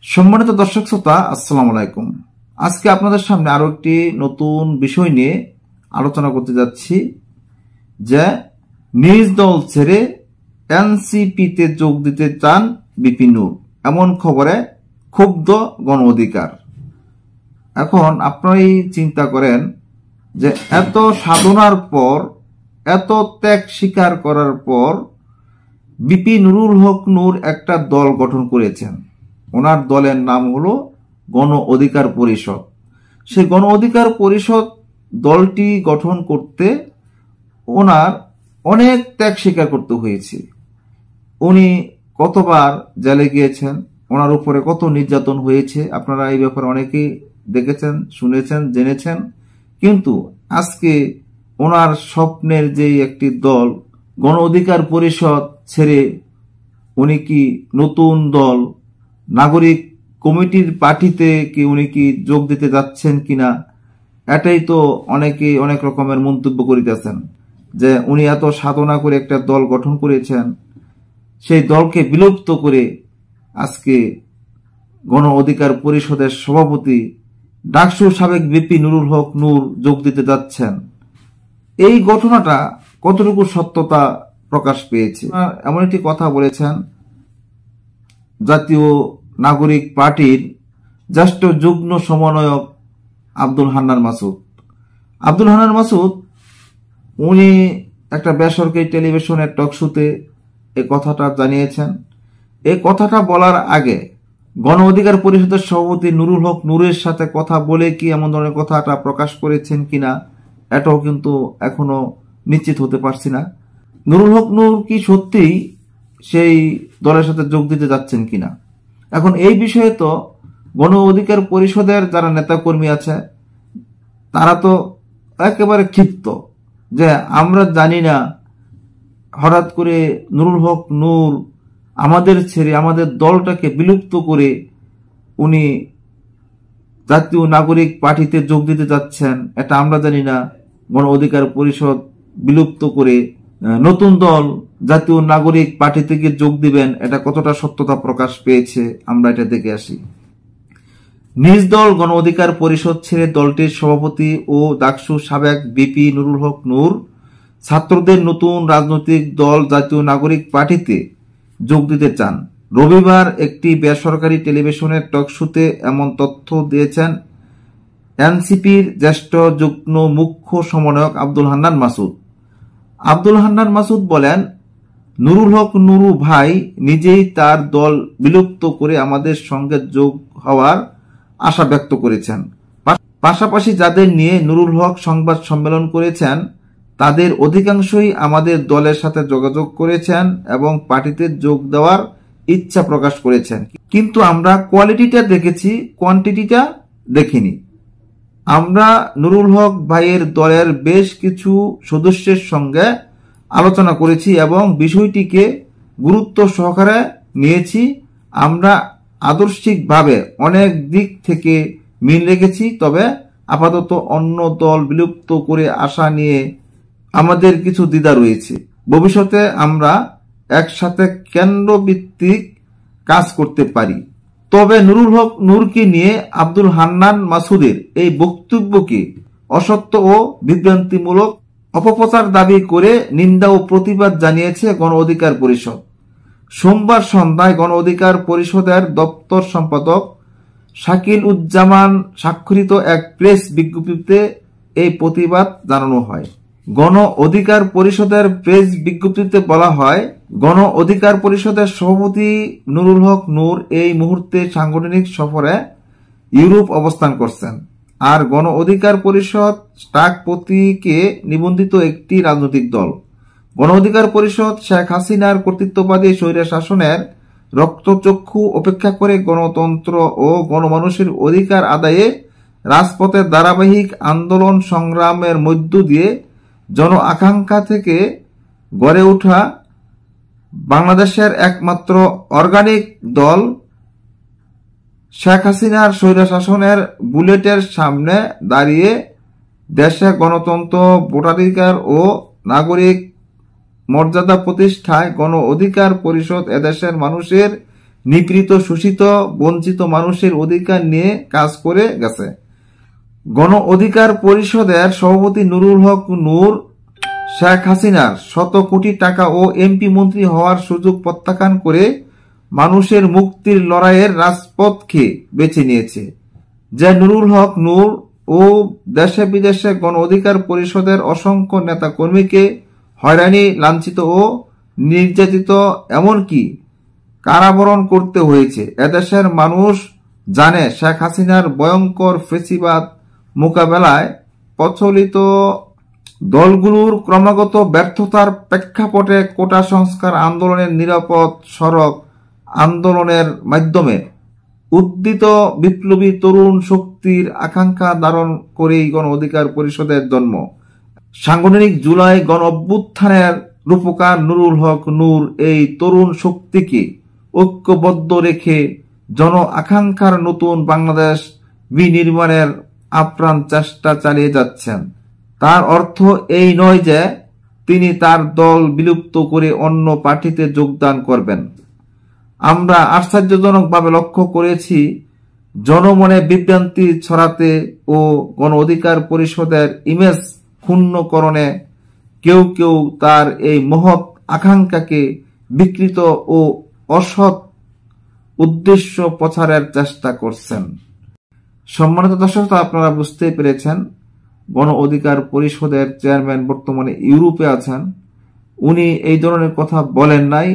সম্মানিত দর্শক শ্রোতা, আসসালামু আলাইকুম। আজকে আপনাদের সামনে আরো একটি নতুন বিষয় নিয়ে আলোচনা করতে যাচ্ছি যে নিজ দল ছেড়ে এনসিপিতে যোগ দিতে চান বিপি নূর, এমন খবরে ক্ষুব্ধ গণ অধিকার। এখন আপনারাই চিন্তা করেন যে এত সাধনার পর, এত ত্যাগ স্বীকার করার পর বিপি নুরুল হক নূর একটা দল গঠন করেছেন। ওনার দলের নাম হলো গণ অধিকার পরিষদ। সেই গণ অধিকার পরিষদ দলটি গঠন করতে ওনার অনেক ত্যাগ স্বীকার করতে হয়েছে। উনি কতবার জেলে গিয়েছেন, ওনার উপরে কত নির্যাতন হয়েছে, আপনারা এই ব্যাপারে অনেকেই দেখেছেন, শুনেছেন, জেনেছেন। কিন্তু আজকে ওনার স্বপ্নের যে একটি দল গণ অধিকার পরিষদ ছেড়ে উনি কি নতুন দল নাগরিক কমিটির পার্টিতে কি উনি কি যোগ দিতে যাচ্ছেন কিনা, এটাই তো অনেকে অনেক রকমের মন্তব্য করিতেছেন যে উনি এত সাধনা করে একটা দল গঠন করেছেন, সেই দলকে বিলুপ্ত করে আজকে গণ অধিকার পরিষদের সভাপতি ডাকসুর সাবেক বিপি নুরুল হক নূর যোগ দিতে যাচ্ছেন। এই ঘটনাটা কতটুকু সত্যতা প্রকাশ পেয়েছে? এমন একটি কথা বলেছেন জাতীয় নাগরিক পার্টির জ্যেষ্ঠ যুগ্ম সমন্বয়ক আব্দুল হান্নান মাসুদ। আব্দুল হান্নান মাসুদ উনি একটা বেসরকারি টেলিভিশনের টক শোতে এই কথাটা জানিয়েছেন। এই কথাটা বলার আগে গণ অধিকার পরিষদের সভাপতি নুরুল হক নূরের সাথে কথা বলে কি এমন ধরনের কথাটা প্রকাশ করেছেন কিনা, এটাও কিন্তু এখনো নিশ্চিত হতে পারছি না। নুরুল হক নূর কি সত্যিই সেই দলের সাথে যোগ দিতে যাচ্ছেন কিনা। এখন এই বিষয়ে তো গণ অধিকার পরিষদের যারা নেতাকর্মী আছে তারা তো একেবারে ক্ষিপ্ত যে আমরা জানি না, হঠাৎ করে নুরুল হক নূর আমাদের ছেড়ে আমাদের দলটাকে বিলুপ্ত করে উনি জাতীয় নাগরিক পার্টিতে যোগ দিতে যাচ্ছেন, এটা আমরা জানি না। গণ অধিকার পরিষদ বিলুপ্ত করে নতুন দল জাতীয় নাগরিক পার্টি থেকে যোগ দিবেন, এটা কতটা সত্যতা প্রকাশ পেয়েছে আমরা এটা দেখে আসি। নিজ দল গণ অধিকার পরিষদ ছেড়ে দলটির সভাপতি ও ডাকসু সাবেক বিপি নুরুল হক নূর ছাত্রদের নতুন রাজনৈতিক দল জাতীয় নাগরিক পার্টিতে যোগ দিতে চান। রবিবার একটি বেসরকারি টেলিভিশনের টক শোতে এমন তথ্য দিয়েছেন এনসিপির জ্যেষ্ঠ যুগ্ম মুখ্য সমন্বয়ক আব্দুল হান্নান মাসুদ। আব্দুল হান্নান মাসুদ বলেন, নুরুল হক নুরু ভাই নিজেই তার দল বিলুপ্ত করে আমাদের সঙ্গে যোগ হওয়ার আশা ব্যক্ত করেছেন। পাশাপাশি যাদের নিয়ে নুরুল হক সংবাদ সম্মেলন করেছেন তাদের অধিকাংশই আমাদের দলের সাথে যোগাযোগ করেছেন এবং পার্টিতে যোগ দেওয়ার ইচ্ছা প্রকাশ করেছেন। কিন্তু আমরা কোয়ালিটিটা দেখেছি, কোয়ান্টিটিটা দেখিনি। আমরা নুরুল হক ভাইয়ের দলের বেশ কিছু সদস্যের সঙ্গে আলোচনা করেছি এবং বিষয়টিকে গুরুত্ব সহকারে নিয়েছি। আমরা আদর্শিকভাবে অনেক দিক থেকে মিল রেখেছি, তবে আপাতত অন্য দল বিলুপ্ত করে আসা নিয়ে আমাদের কিছু দ্বিধা রয়েছে। ভবিষ্যতে আমরা একসাথে কেন্দ্রভিত্তিক কাজ করতে পারি। তবে নুরুল হক নূরকে নিয়ে আব্দুল হান্নান মাসুদের এই বক্তব্যকে অসত্য ও বিভ্রান্তিমূলক অপপ্রচার দাবি করে নিন্দা ও প্রতিবাদ জানিয়েছে গণ অধিকার পরিষদ। সোমবার সন্ধ্যায় গণ অধিকার পরিষদের দপ্তর সম্পাদক শাকিল উজ্জামান স্বাক্ষরিত এক প্রেস বিজ্ঞপ্তিতে এই প্রতিবাদ জানানো হয়। গণ অধিকার পরিষদের প্রেস বিজ্ঞপ্তিতে বলা হয়, গণ অধিকার পরিষদের সভাপতি নুরুল হক নূর এই মুহূর্তে সাংগঠনিক সফরে ইউরোপ অবস্থান করছেন। আর গণ অধিকার পরিষদ স্টাক প্রতীকে নিবন্ধিত একটি রাজনৈতিক দল। গণ অধিকার পরিষদ শেখ হাসিনার কর্তৃত্ববাদী স্বৈর শাসনের রক্তচক্ষু উপেক্ষা করে গণতন্ত্র ও গণমানুষের অধিকার আদায়ে রাজপথের ধারাবাহিক আন্দোলন সংগ্রামের মধ্য দিয়ে জন আকাঙ্ক্ষা থেকে গড়ে ওঠা বাংলাদেশের একমাত্র অর্গানিক দল। শেখ হাসিনার স্বৈরশাসনের বুলেটের সামনে দাঁড়িয়ে দেশে গণতন্ত্র, ভোটাধিকার ও নাগরিক মর্যাদা প্রতিষ্ঠায় গণ অধিকার পরিষদ এদেশের মানুষের নিপীড়িত, শোষিত, বঞ্চিত মানুষের অধিকার নিয়ে কাজ করে গেছে। গণ অধিকার পরিষদের সভাপতি নুরুল হক নূর শেখ হাসিনার শত কোটি টাকা ও এমপি মন্ত্রী হওয়ার সুযোগ প্রত্যাখ্যান করে মানুষের মুক্তির লড়াইয়ের রাজপথকে বেছে নিয়েছে। যে নুরুল হক নূর ও দেশে বিদেশে গণ অধিকার পরিষদের অসংখ্য নেতা কর্মীকে হয়রানি, লাঞ্ছিত ও নির্যাতিত, এমনকি কারাবরণ করতে হয়েছে। এদেশের মানুষ জানে শেখ হাসিনার ভয়ঙ্কর ফেসিবাদ মোকাবেলায় প্রচলিত দলগুলোর ক্রমাগত ব্যর্থতার প্রেক্ষাপটে কোটা সংস্কার আন্দোলনের নিরাপদ সড়ক আন্দোলনের মাধ্যমে উদ্দীত বিপ্লবী তরুণ শক্তির আকাঙ্ক্ষা ধারণ করেই গণ অধিকার পরিষদের জন্ম। সাংগঠনিক জুলাই গণ অভ্যুত্থানের রূপকার নুরুল হক নূর এই তরুণ শক্তিকে ঐক্যবদ্ধ রেখে জন আকাঙ্ক্ষার নতুন বাংলাদেশ বিনির্মাণের আপ্রাণ চেষ্টা চালিয়ে যাচ্ছেন। তার অর্থ এই নয় যে তিনি তার দল বিলুপ্ত করে অন্য পার্টিতে যোগদান করবেন। আমরা আশ্চর্যজনকভাবে লক্ষ্য করেছি, জনমনে বিভ্রান্তি ছড়াতে ও গণ অধিকার পরিষদের ইমেজ ক্ষুণ্ণকরণে কেউ কেউ তার এই মহৎ আকাঙ্ক্ষাকে বিকৃত ও অসৎ উদ্দেশ্য প্রচারের চেষ্টা করছেন। সম্মানিত দর্শক, আপনারা বুঝতেই পেরেছেন, গণ অধিকার পরিষদের চেয়ারম্যান বর্তমানে ইউরোপে আছেন। উনি এই ধরনের কথা বলেন নাই।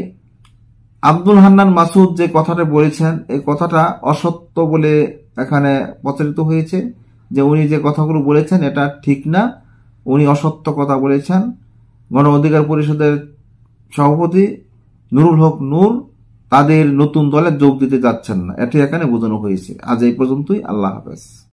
আব্দুল হান্নান মাসুদ যে কথাটা বলেছেন, এই কথাটা অসত্য বলে এখানে প্রচারিত হয়েছে, যে উনি যে কথাগুলো বলেছেন এটা ঠিক না, উনি অসত্য কথা বলেছেন। গণ অধিকার পরিষদের সভাপতি নুরুল হক নূর তাদের নতুন দলে যোগ দিতে যাচ্ছেন না, এটি এখানে বোঝানো হয়েছে। আজ এই পর্যন্তই। আল্লাহ হাফেজ।